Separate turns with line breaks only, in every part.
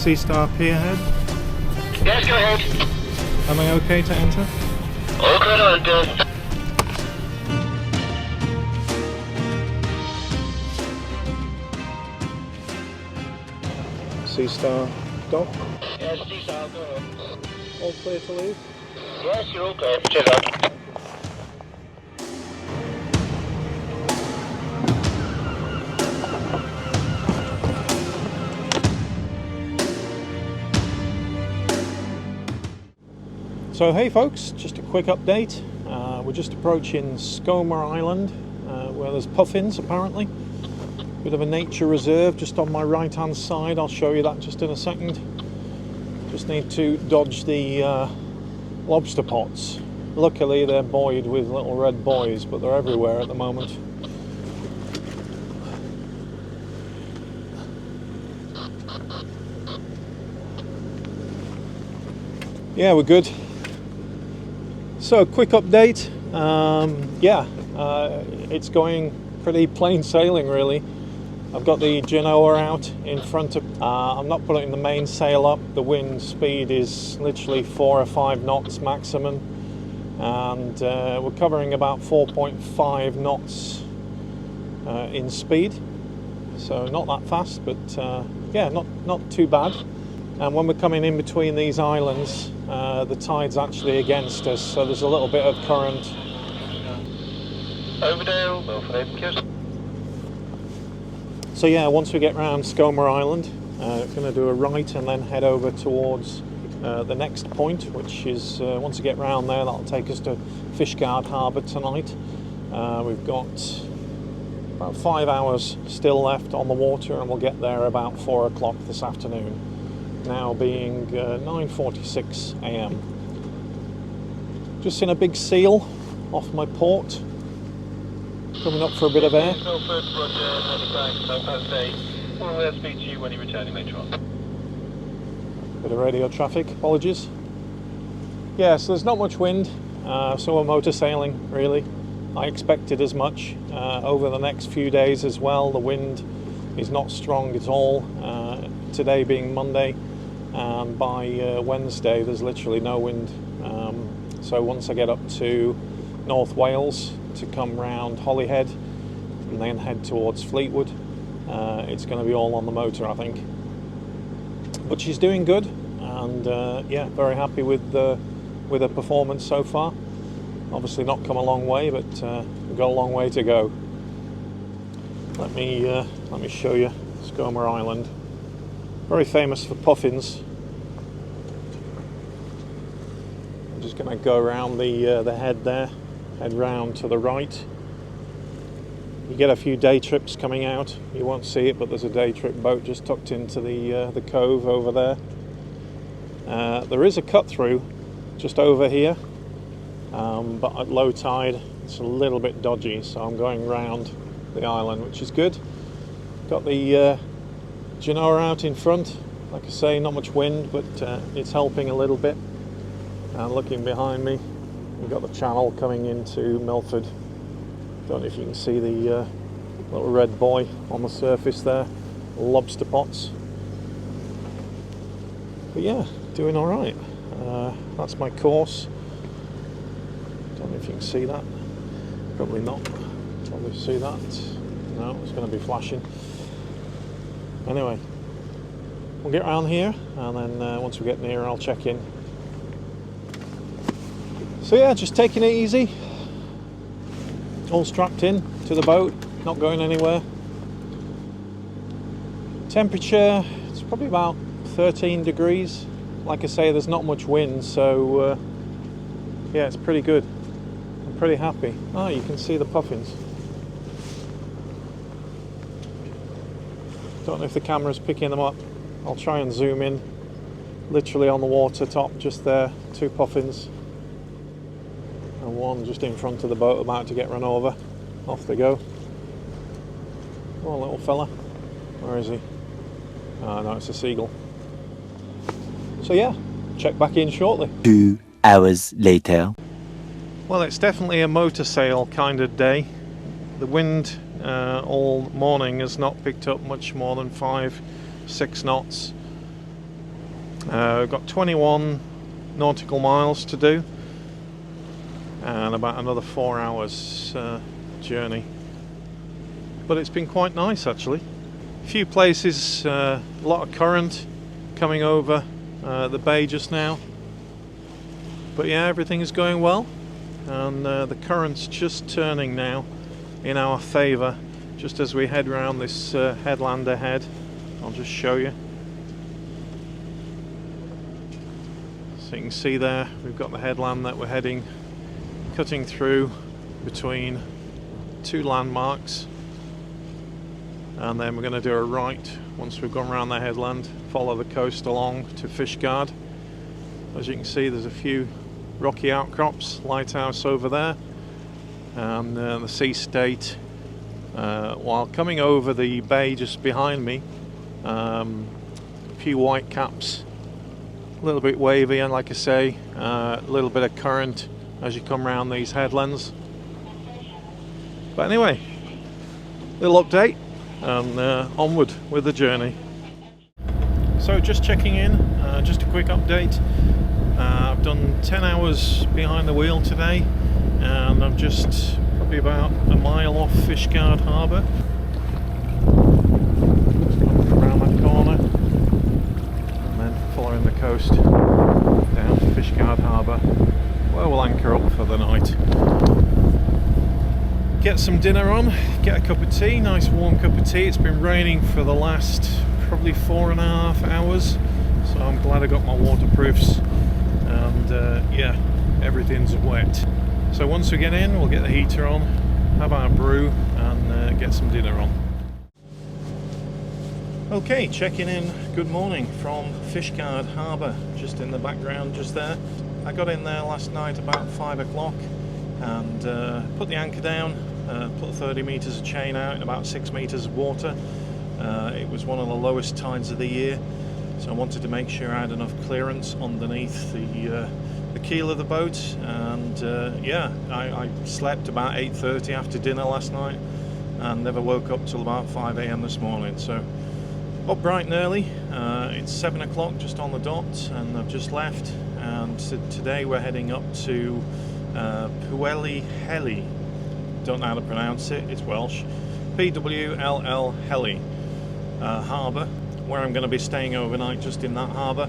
Sea Star Pierhead.
Yes, go ahead.
Am I okay to enter?
All good on, good.
Sea Star dock.
Yes, Sea Star, go ahead.
All clear to leave?
Yes, you're all clear. Cheers, on.
So hey folks, just a quick update. We're just approaching Skomer Island, where there's puffins apparently. Bit of a nature reserve just on my right hand side. I'll show you that just in a second. Just need to dodge the lobster pots. Luckily they're buoyed with little red buoys, but they're everywhere at the moment. Yeah, we're good. So, quick update. It's going pretty plain sailing really. I've got the Genoa out in front of, I'm not putting the mainsail up. The wind speed is literally 4 or 5 knots maximum, and we're covering about 4.5 knots in speed, so not that fast, but yeah, not too bad. And when we're coming in between these islands, the tide's actually against us, so there's a little bit of current.
Overdale, Milford Haven.
So yeah, once we get round Skomer Island, we're going to do a right and then head over towards the next point, which is, once we get round there, that'll take us to Fishguard harbour tonight. We've got about 5 hours still left on the water, and we'll get there about 4 o'clock this afternoon. Now being 9:46 a.m. Just seen a big seal off my port, coming up for a bit of air.
Milford, Roger, 95, Southwest A. We'll speak to you when you're returning later on.
Bit of radio traffic, apologies. Yeah, so there's not much wind, so we're motor sailing really. I expected as much. Over the next few days as well, the wind is not strong at all. Today being Monday, and by Wednesday there's literally no wind. So once I get up to North Wales to come round Holyhead and then head towards Fleetwood, it's going to be all on the motor, I think. But she's doing good, and yeah, very happy with her performance so far. Obviously not come a long way, but we've got a long way to go. Let me show you Skomer Island. Very famous for puffins. I'm just going to go around the head there, head round to the right. You get a few day trips coming out. You won't see it, but there's a day trip boat just tucked into the cove over there. There is a cut through just over here, but at low tide it's a little bit dodgy, so I'm going round the island, which is good. Got the Genoa out in front. Like I say, not much wind, but it's helping a little bit. And looking behind me, we've got the channel coming into Milford. Don't know if you can see the little red buoy on the surface there, lobster pots. But yeah, doing all right. That's my course. Don't know if you can see that. Probably not. Probably see that. No, it's going to be flashing. Anyway, we'll get around here, and then once we get near, I'll check in. So yeah, just taking it easy. All strapped in to the boat, not going anywhere. Temperature, it's probably about 13 degrees. Like I say, there's not much wind, so yeah, it's pretty good. I'm pretty happy. Oh, you can see the puffins. Don't know if the camera's picking them up. I'll try and zoom in. Literally on the water top, just there, 2 puffins. And 1 just in front of the boat about to get run over. Off they go. Oh, little fella. Where is he? Oh no, it's a seagull. So yeah, check back in shortly.
2 hours later.
Well, it's definitely a motor sail kind of day. The wind all morning has not picked up much more than 5-6 knots. We've got 21 nautical miles to do and about another 4 hours journey, but it's been quite nice actually. A few places, a lot of current coming over the bay just now, but yeah, everything is going well, and the current's just turning now in our favour just as we head round this headland ahead. I'll just show you. So you can see there we've got the headland that we're heading, cutting through between two landmarks, and then we're going to do a right once we've gone around the headland, follow the coast along to Fishguard. As you can see, there's a few rocky outcrops, lighthouse over there, and the sea state. While coming over the bay just behind me, a few white caps, a little bit wavy, and like I say, a little bit of current as you come around these headlands. But anyway, little update, and onward with the journey. So just checking in, just a quick update. I've done 10 hours behind the wheel today, and I'm just probably about a mile off Fishguard Harbour. Around that corner, and then following the coast down to Fishguard Harbour, where we'll anchor up for the night. Get some dinner on, get a cup of tea, nice warm cup of tea. It's been raining for the last probably 4.5 hours, so I'm glad I got my waterproofs, and yeah, everything's wet. So once we get in, we'll get the heater on, have our brew, and get some dinner on. Okay, checking in, good morning from Fishguard Harbour, just in the background just there. I got in there last night about 5 o'clock and put the anchor down, put 30 metres of chain out in about 6 metres of water. It was one of the lowest tides of the year, so I wanted to make sure I had enough clearance underneath the keel of the boat, and yeah, I slept about 8:30 after dinner last night and never woke up till about 5 a.m. this morning. So up bright and early. It's 7 o'clock just on the dot, and I've just left, and today we're heading up to Holyhead. Don't know how to pronounce it, it's Welsh. Holyhead harbour, where I'm going to be staying overnight just in that harbour,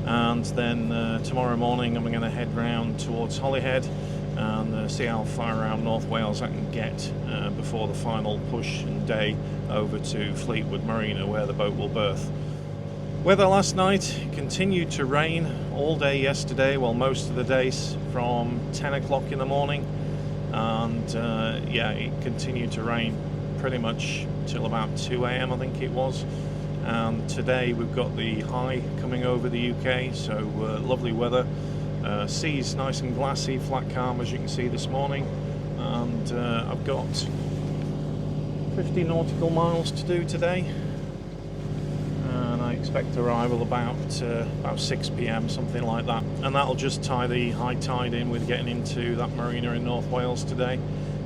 and then tomorrow morning I'm going to head round towards Holyhead and see how far around North Wales I can get before the final push and day over to Fleetwood Marina, where the boat will berth. Weather last night continued to rain all day yesterday, well, most of the days from 10 o'clock in the morning, and yeah, it continued to rain pretty much till about 2 a.m. I think it was. And today we've got the high coming over the UK, so lovely weather. Sea's nice and glassy, flat calm as you can see this morning, and I've got 50 nautical miles to do today, and I expect arrival about 6 p.m, something like that, and that'll just tie the high tide in with getting into that marina in North Wales today.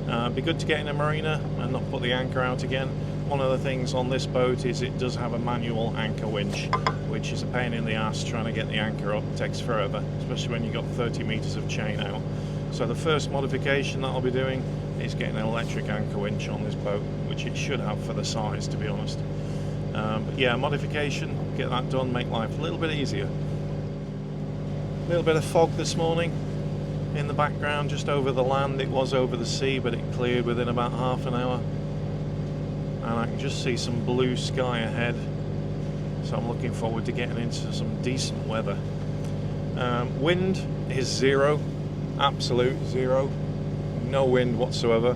It'd be good to get in a marina and not put the anchor out again. One of the things on this boat is it does have a manual anchor winch, which is a pain in the ass trying to get the anchor up. It takes forever, especially when you've got 30 metres of chain out. So the first modification that I'll be doing is getting an electric anchor winch on this boat, which it should have for the size, to be honest. But yeah, modification, get that done, make life a little bit easier. A little bit of fog this morning in the background just over the land. It was over the sea, but it cleared within about half an hour. And I can just see some blue sky ahead, so I'm looking forward to getting into some decent weather. Wind is zero, absolute zero, no wind whatsoever.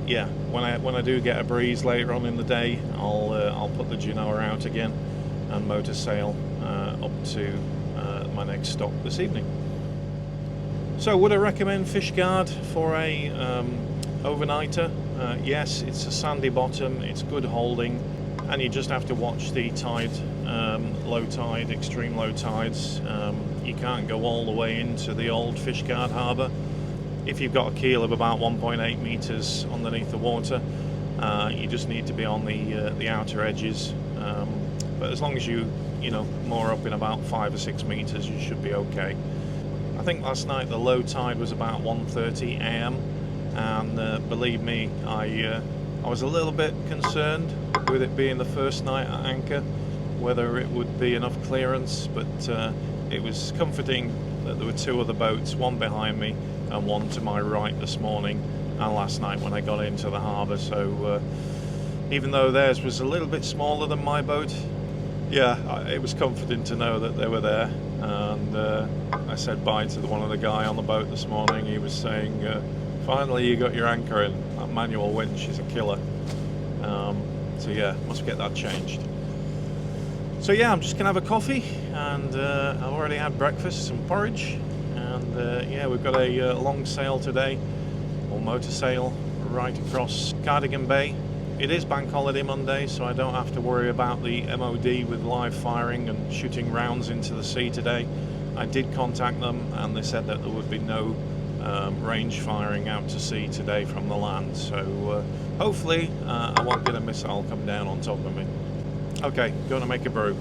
Yeah, when I do get a breeze later on in the day, I'll put the Genoa out again and motor sail up to my next stop this evening. So would I recommend Fishguard for a overnighter? Yes, it's a sandy bottom, it's good holding, and you just have to watch the tide, low tide, extreme low tides. You can't go all the way into the old Fishguard harbour. If you've got a keel of about 1.8 metres underneath the water, you just need to be on the outer edges. But as long as you you know, more up in about 5 or 6 meters, you should be okay. I think last night the low tide was about 1:30 a.m. and believe me, I was a little bit concerned with it being the first night at anchor, whether it would be enough clearance, but it was comforting that there were 2 other boats, one behind me and one to my right this morning and last night when I got into the harbour. So even though theirs was a little bit smaller than my boat, yeah, it was comforting to know that they were there. And I said bye to one of the guy on the boat this morning. He was saying, finally you got your anchor in. That manual winch is a killer. So yeah, must get that changed. So yeah, I'm just gonna have a coffee, and I've already had breakfast, some porridge, and yeah, we've got a long sail today, or motor sail, right across Cardigan Bay. It is Bank Holiday Monday, so I don't have to worry about the MOD with live firing and shooting rounds into the sea today. I did contact them, and they said that there would be no range firing out to sea today from the land, so hopefully I won't get a missile come down on top of me. Okay, going to make a brew.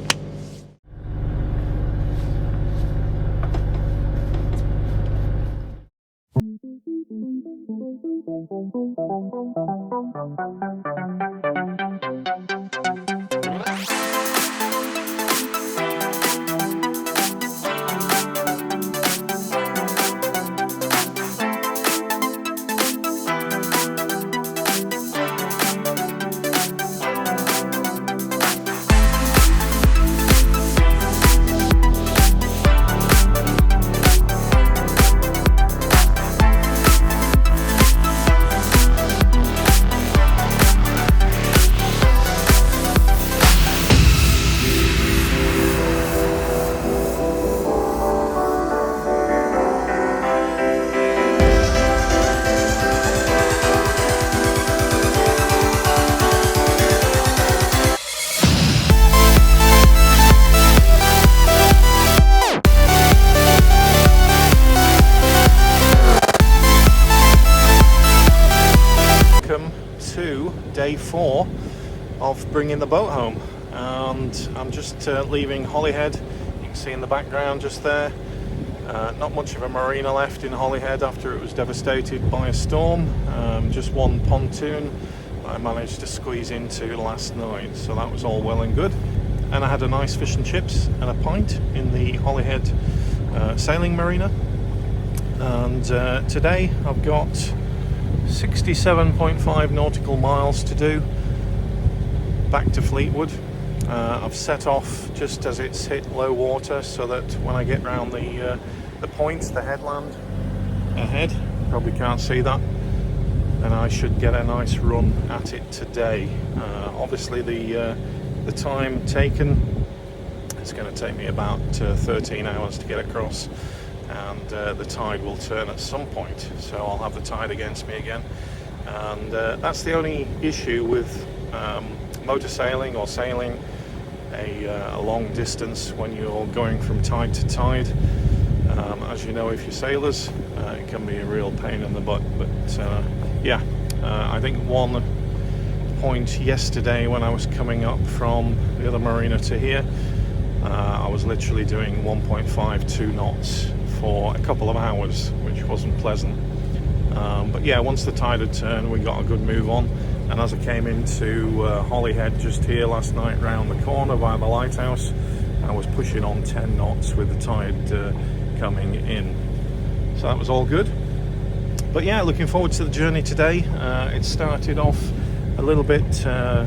Day 4 of bringing the boat home, and I'm just leaving Holyhead. You can see in the background just there, not much of a marina left in Holyhead after it was devastated by a storm. Just one pontoon I managed to squeeze into last night, so that was all well and good. And I had a nice fish and chips and a pint in the Holyhead sailing marina. And today I've got 67.5 nautical miles to do back to Fleetwood. I've set off just as it's hit low water, so that when I get round the point, the headland ahead, probably can't see that, and I should get a nice run at it today. Obviously the time taken, it's going to take me about 13 hours to get across, and the tide will turn at some point, so I'll have the tide against me again. And that's the only issue with motor sailing or sailing a long distance when you're going from tide to tide. As you know, if you're sailors, it can be a real pain in the butt. But yeah, I think one point yesterday when I was coming up from the other marina to here, I was literally doing 1.52 knots for a couple of hours, which wasn't pleasant. But yeah, once the tide had turned, we got a good move on. And as I came into Holyhead just here last night round the corner by the lighthouse, I was pushing on 10 knots with the tide coming in. So that was all good. But yeah, looking forward to the journey today. It started off a little bit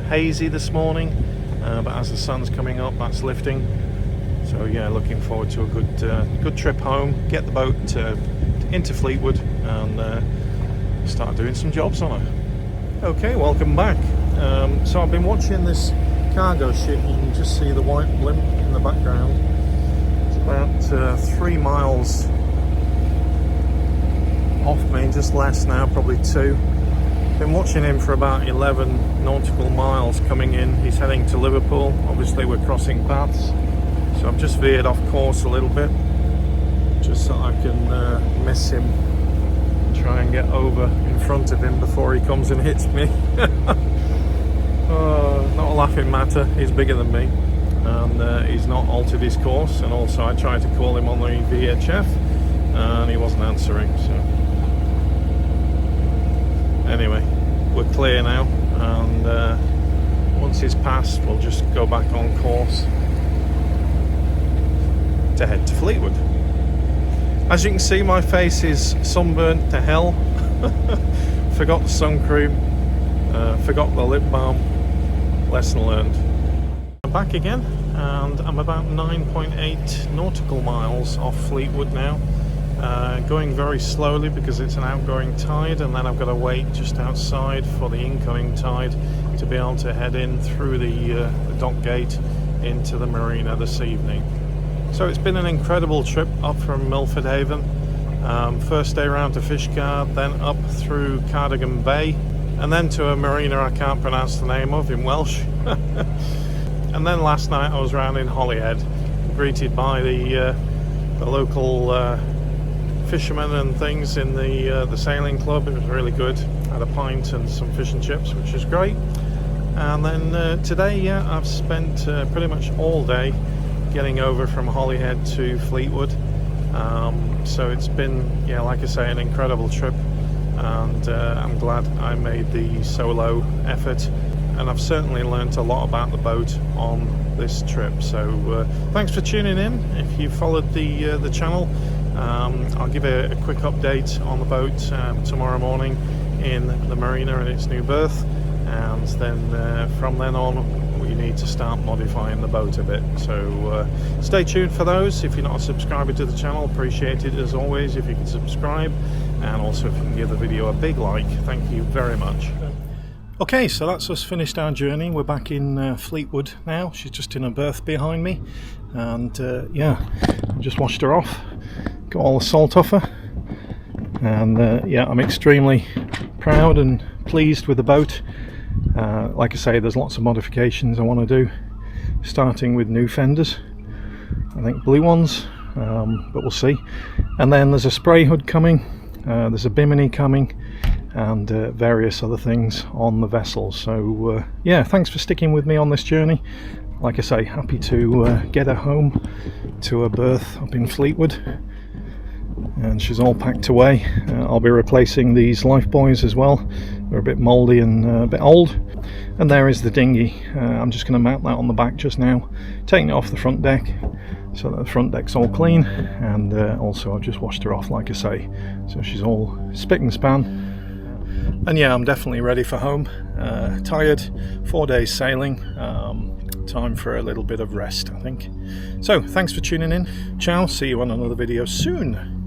hazy this morning, but as the sun's coming up, that's lifting. So yeah, looking forward to a good trip home, get the boat into Fleetwood, and start doing some jobs on it. Okay, welcome back. So I've been watching this cargo ship. You can just see the white blimp in the background. It's about 3 miles off me, just less now, probably 2. Been watching him for about 11 nautical miles coming in. He's heading to Liverpool. Obviously we're crossing paths, so I've just veered off course a little bit, just so I can miss him, try and get over in front of him before he comes and hits me. Not a laughing matter, he's bigger than me. and he's not altered his course. And also I tried to call him on the VHF and he wasn't answering, so anyway, we're clear now, and once he's passed we'll just go back on course to head to Fleetwood. As you can see, my face is sunburnt to hell. Forgot the sun cream, forgot the lip balm. Lesson learned. I'm back again, and I'm about 9.8 nautical miles off Fleetwood now. Going very slowly because it's an outgoing tide, and then I've got to wait just outside for the incoming tide to be able to head in through the dock gate into the marina this evening. So it's been an incredible trip up from Milford Haven. First day round to Fishguard, then up through Cardigan Bay, and then to a marina I can't pronounce the name of in Welsh. And then last night I was round in Holyhead, greeted by the local fishermen and things in the sailing club. It was really good. Had a pint and some fish and chips, which is great. And then today, I've spent pretty much all day getting over from Holyhead to Fleetwood. So it's been, like I say, an incredible trip, and I'm glad I made the solo effort, and I've certainly learnt a lot about the boat on this trip. So thanks for tuning in. If you followed the channel, I'll give a quick update on the boat tomorrow morning in the marina in its new berth, and then from then on we need to start modifying the boat a bit. So stay tuned for those. If you're not a subscriber to the channel, appreciate it as always if you can subscribe, and also if you can give the video a big like. Thank you very much. Okay, so that's us finished our journey. We're back in Fleetwood now. She's just in her berth behind me, and I just washed her off, got all the salt off her, and I'm extremely proud and pleased with the boat. Like I say, there's lots of modifications I want to do, starting with new fenders, I think blue ones, but we'll see. And then there's a spray hood coming, there's a bimini coming, and various other things on the vessel. So thanks for sticking with me on this journey. Like I say, happy to get her home to her berth up in Fleetwood, and she's all packed away. I'll be replacing these life buoys as well. They're a bit mouldy and a bit old. And there is the dinghy. I'm just going to mount that on the back just now, taking it off the front deck so that the front deck's all clean, and also I've just washed her off, like I say, so she's all spick and span. And I'm definitely ready for home. Tired, 4 days sailing, time for a little bit of rest, I think. So thanks for tuning in. Ciao, see you on another video soon.